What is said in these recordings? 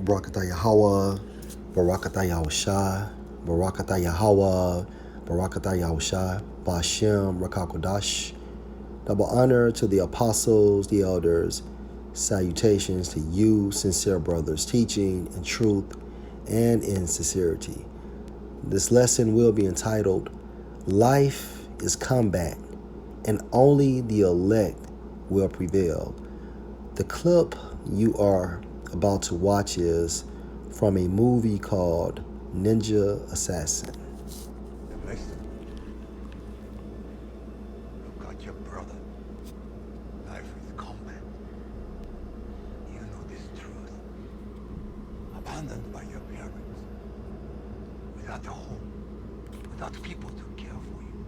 Barakatah Yahweh, Barakatah Yahushai, Barakatah Yahweh, Barakatah Yahushai, Bashem Rakakodash. Double honor to the apostles, the elders. Salutations to you, sincere brothers, teaching in truth and in sincerity. This lesson will be entitled, Life is Combat, and Only the Elect Will Prevail. The clip you are about to watch is from a movie called Ninja Assassin. Listen. Look at your brother. Life is combat. You know this truth. Abandoned by your parents. Without a home. Without people to care for you.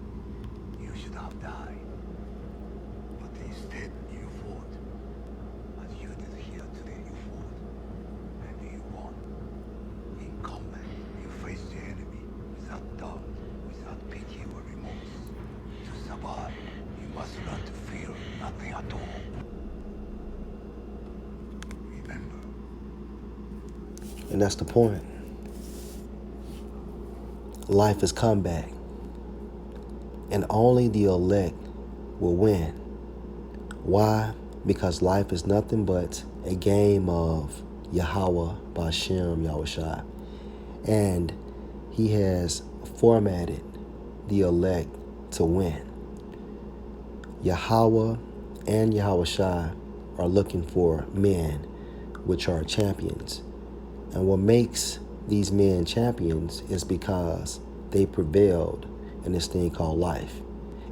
You should have died. But instead you fought. As you did here today, you fought. And you won. In combat, you faced the enemy without doubt, without pity or remorse. To survive, you must learn to feel nothing at all. Remember. And that's the point. Life is combat, and only the elect will win. Why? Because life is nothing but a game of Yahweh, Bashem, Yahushai. And he has formatted the elect to win. Yahweh and Yahushai are looking for men which are champions. And what makes these men champions is because they prevailed in this thing called life.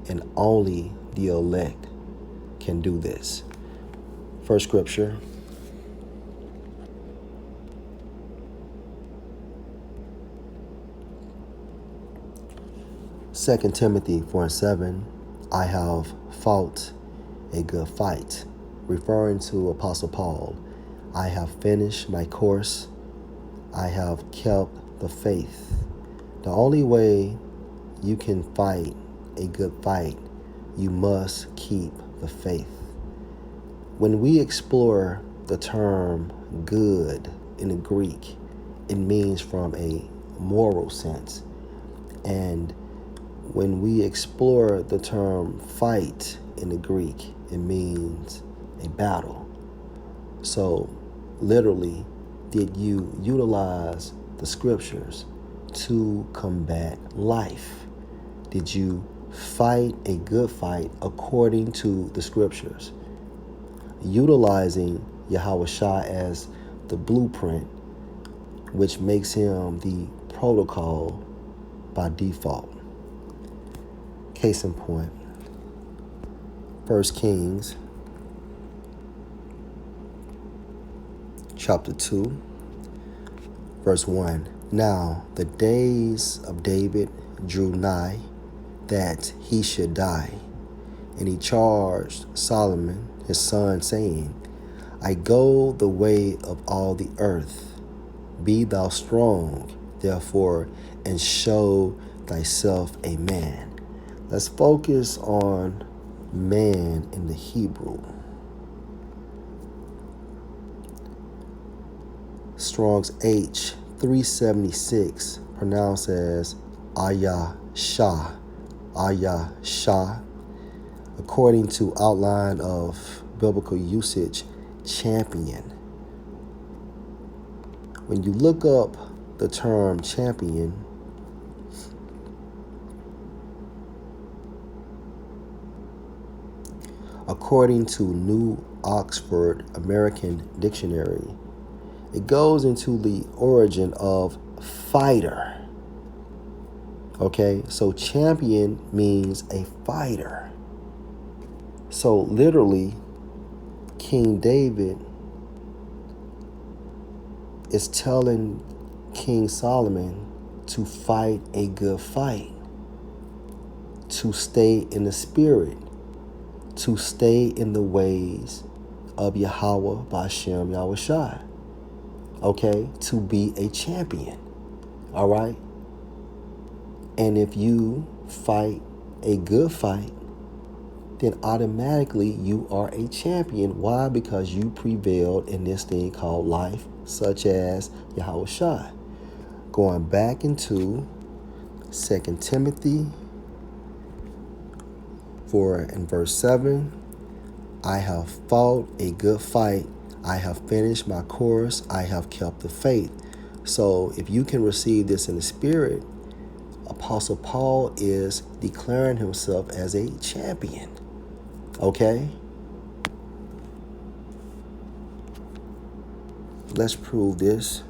And only the elect can do this. First scripture. Second Timothy 4:7, I have fought a good fight, referring to Apostle Paul. I have finished my course. I have kept the faith. The only way you can fight a good fight, you must keep the faith. When we explore the term good in the Greek, it means from a moral sense. And when we explore the term fight in the Greek, it means a battle. So literally, did you utilize the scriptures to combat life? Did you fight a good fight according to the scriptures? Utilizing Yahushua as the blueprint, which makes him the protocol by default. Case in point, 1 Kings chapter 2, verse 1. Now the days of David drew nigh that he should die, and he charged Solomon his son, saying, I go the way of all the earth. Be thou strong, therefore, and show thyself a man. Let's focus on man in the Hebrew. Strong's H 376, pronounced as Ayah-Shah. Ayah-Shah. According to outline of biblical usage, champion. When you look up the term champion, according to New Oxford American Dictionary, it goes into the origin of fighter. Okay, so champion means a fighter. So literally, King David is telling King Solomon to fight a good fight, to stay in the spirit, to stay in the ways of Yahweh Bashem Yahushai. Okay, to be a champion. All right. And if you fight a good fight, then automatically you are a champion. Why? Because you prevailed in this thing called life such as Yahushua. Going back into 2 Timothy 4 and verse 7, I have fought a good fight. I have finished my course. I have kept the faith. So if you can receive this in the spirit, Apostle Paul is declaring himself as a champion. Okay? Let's prove this,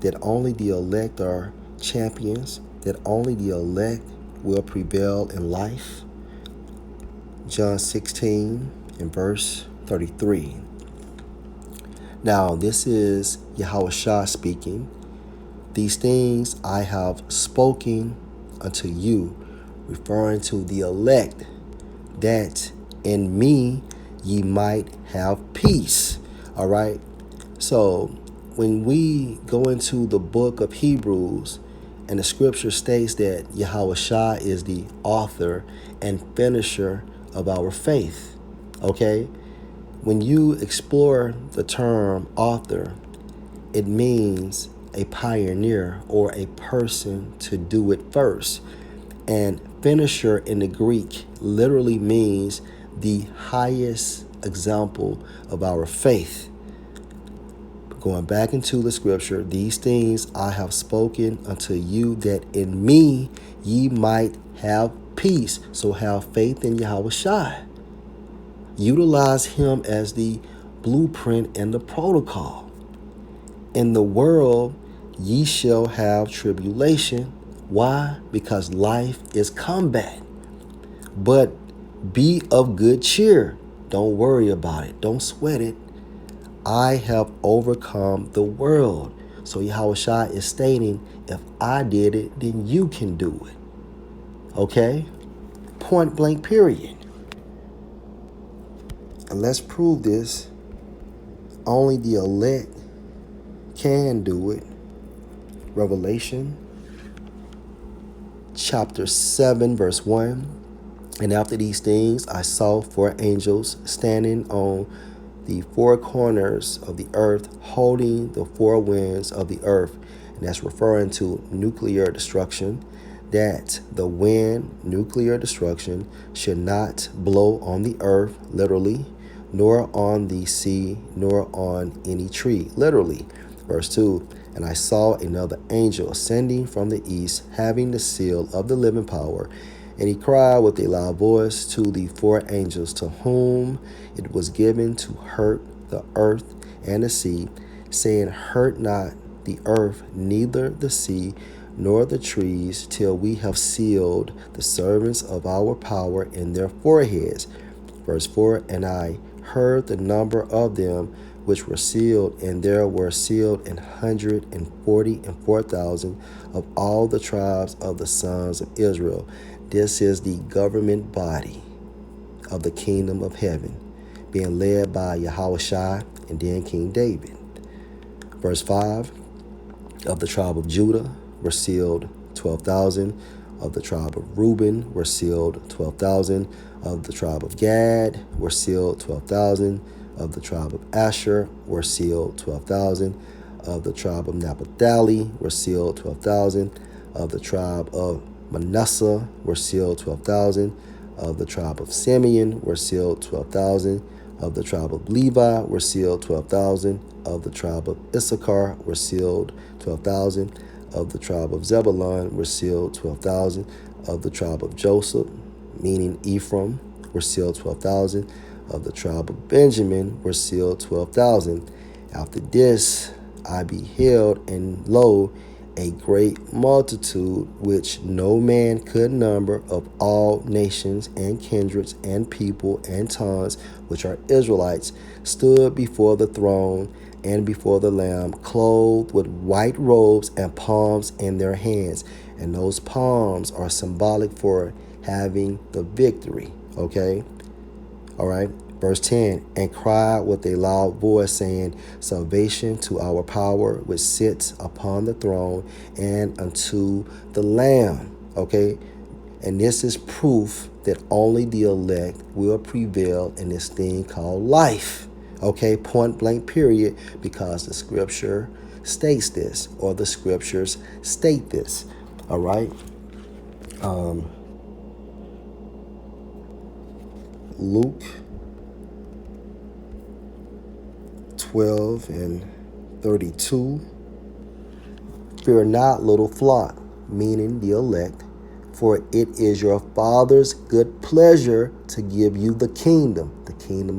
that only the elect are champions, that only the elect will prevail in life. John 16 and verse 33. Now, this is Yahushua speaking. These things I have spoken unto you, referring to the elect, that in me ye might have peace. All right? So, when we go into the book of Hebrews, and the scripture states that Yahushua is the author and finisher of our faith, okay? When you explore the term author, it means a pioneer or a person to do it first. And finisher in the Greek literally means the highest example of our faith. Going back into the scripture, these things I have spoken unto you, that in me ye might have peace. So have faith in Yahushua. Utilize him as the blueprint and the protocol. In the world ye shall have tribulation. Why? Because life is combat. But be of good cheer. Don't worry about it. Don't sweat it. I have overcome the world. So Yahushua is stating, if I did it, then you can do it. Okay? Point blank, period. And let's prove this. Only the elect can do it. Revelation chapter 7, verse 1. And after these things, I saw 4 angels standing on the 4 corners of the earth, holding the 4 winds of the earth. And that's referring to nuclear destruction, that the wind, nuclear destruction, should not blow on the earth, literally, nor on the sea, nor on any tree, literally. Verse 2, and I saw another angel ascending from the east, having the seal of the living power. And he cried with a loud voice to the 4 angels, to whom it was given to hurt the earth and the sea, saying, hurt not the earth, neither the sea, nor the trees, till we have sealed the servants of our power in their foreheads. Verse 4, and I heard the number of them which were sealed, and there were sealed 144,000 of all the tribes of the sons of Israel. This is the government body of the kingdom of heaven, being led by Yahushua and then King David. Verse 5, of the tribe of Judah were sealed 12,000. Of the tribe of Reuben were sealed 12,000. Of the tribe of Gad were sealed 12,000. Of the tribe of Asher were sealed 12,000. Of the tribe of Naphtali were sealed 12,000. Of the tribe of Manasseh were sealed 12,000. Of the tribe of Simeon were sealed 12,000. Of the tribe of Levi were sealed 12,000. Of the tribe of Issachar were sealed 12,000. Of the tribe of Zebulun were sealed 12,000. Of the tribe of Joseph, meaning Ephraim, were sealed 12,000. Of the tribe of Benjamin were sealed 12,000. After this I beheld, and lo, a great multitude, which no man could number, of all nations and kindreds and people and tongues, which are Israelites, stood before the throne and before the Lamb, clothed with white robes and palms in their hands. And those palms are symbolic for having the victory. Okay? All right? Verse 10, and cried with a loud voice, saying, salvation to our power, which sits upon the throne, and unto the Lamb. Okay? And this is proof that only the elect will prevail in this thing called life. Okay? Point blank, period, because the scripture states this, or the scriptures state this. All right. Luke 12:32. Fear not, little flock, meaning the elect, for it is your Father's good pleasure to give you the kingdom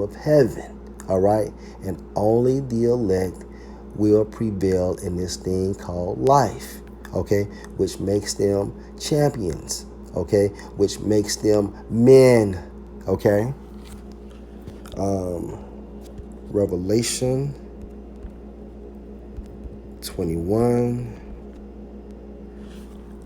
of heaven. All right. And only the elect will prevail in this thing called life. Okay. Which makes them champions. Okay. Which makes them men. Okay. Revelation 21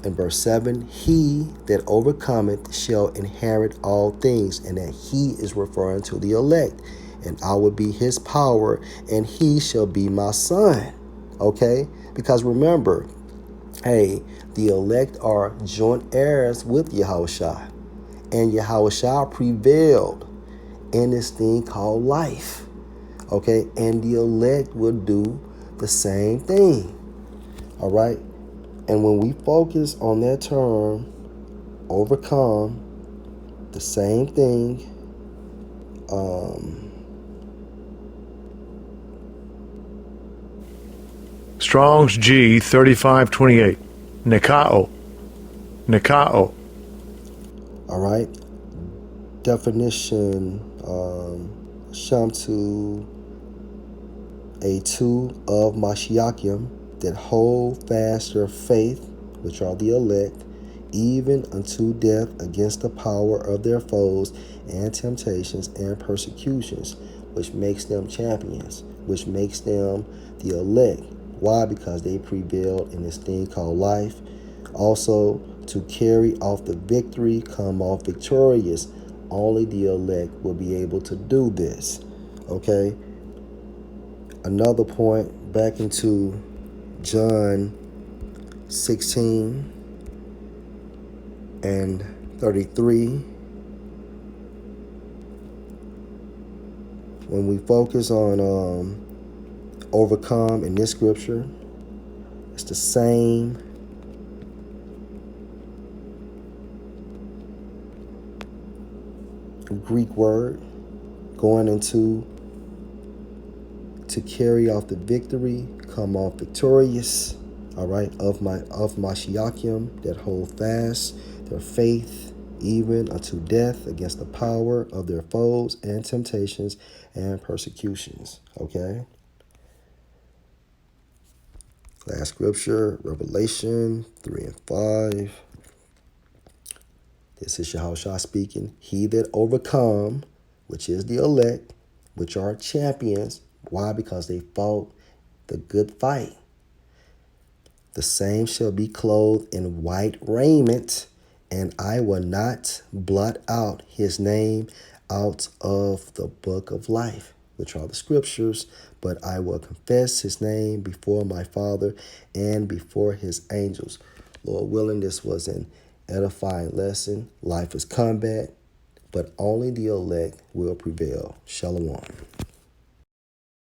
and verse 7, he that overcometh shall inherit all things, and that he is referring to the elect, and I will be his power, and he shall be my son. Okay? Because remember, hey, the elect are joint heirs with Yahushua, and Yahushua prevailed in this thing called life. Okay? And the elect will do the same thing. All right? And when we focus on that term, overcome, the same thing, Strong's G 3528. Nikao. Nikao. all right? Definition, Shamtu A2 of Mashiachim, that hold fast their faith, which are the elect, even unto death against the power of their foes and temptations and persecutions, which makes them champions, which makes them the elect. Why? Because they prevailed in this thing called life. Also, to carry off the victory, come off victorious. Only the elect will be able to do this. Okay? Another point, back into John 16 and 33. When we focus on overcome in this scripture, it's the same Greek word going into to carry off the victory, come off victorious. All right, of Mashiachim, that hold fast their faith even unto death against the power of their foes and temptations and persecutions. Okay. Last scripture, Revelation 3 and 5. This is Yahushua speaking. He that overcome, which is the elect, which are champions. Why? Because they fought the good fight. The same shall be clothed in white raiment, and I will not blot out his name out of the book of life, which are the scriptures, but I will confess his name before my Father and before his angels. Lord willing, this was an edifying lesson. Life is combat, but only the elect will prevail. Shalom.